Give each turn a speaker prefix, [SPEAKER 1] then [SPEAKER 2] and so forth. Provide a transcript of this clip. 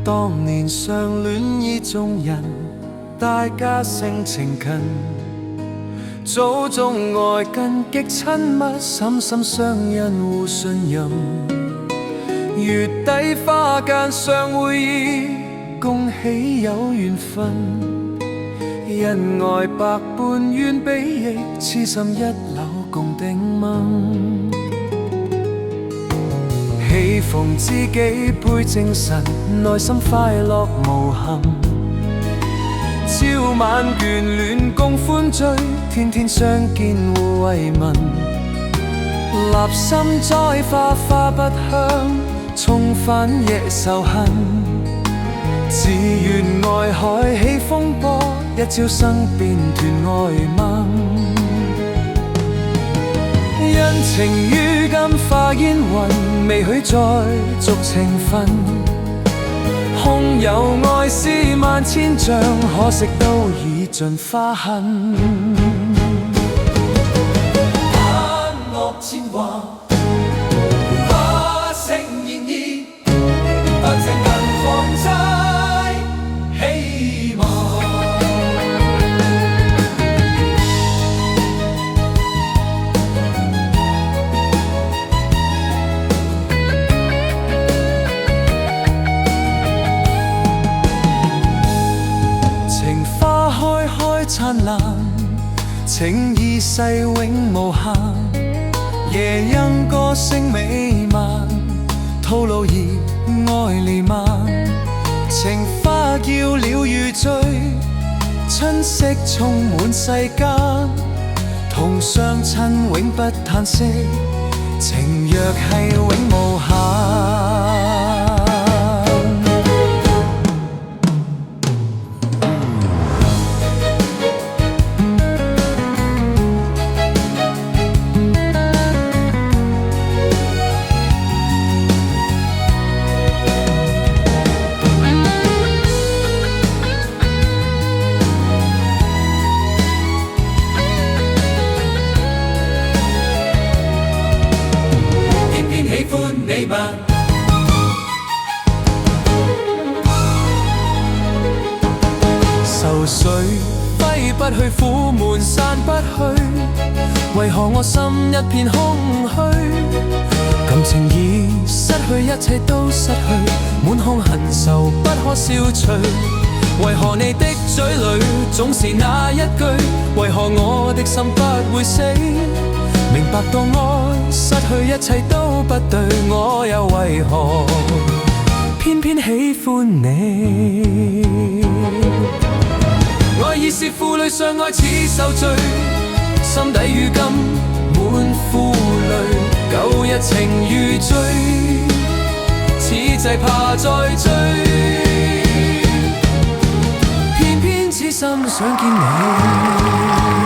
[SPEAKER 1] 當年相戀意中人，大家性情近，祖宗愛近極親密，心心相印互信任。月底花間相會意，恭喜有緣分。恩愛百般願比翼，痴心一縷共定盟。喜逢知己倍精神，內心快樂無憾。朝晚眷戀共歡聚，天天相見互慰問。立心栽花花不香，重返夜仇恨。只願愛海起風波，一朝生變斷愛盟。因情於今化煙雲，未許再續情分。空有愛絲萬千丈，可惜都已盡花痕。攀樂千華，花盛現意，不請近狂齋希望。燦爛，情意世永無限。夜鶯歌聲美漫，吐露意愛彌漫。情花叫鳥如醉，春色充滿世間。同相親永不嘆息，情若係永無限。你吧，愁緒揮不去，苦悶散不去，為何我心一片空虛？感情已失去，一切都失去，滿腔恨愁不可消除。為何你的嘴裡總是那一句？為何我的心不會死？明白到愛失去一切都不對，我又為何偏偏喜歡你？愛已是負累，相愛似受罪，心底如今滿負累。舊日情如醉，此際怕再追，偏偏痴心想見你。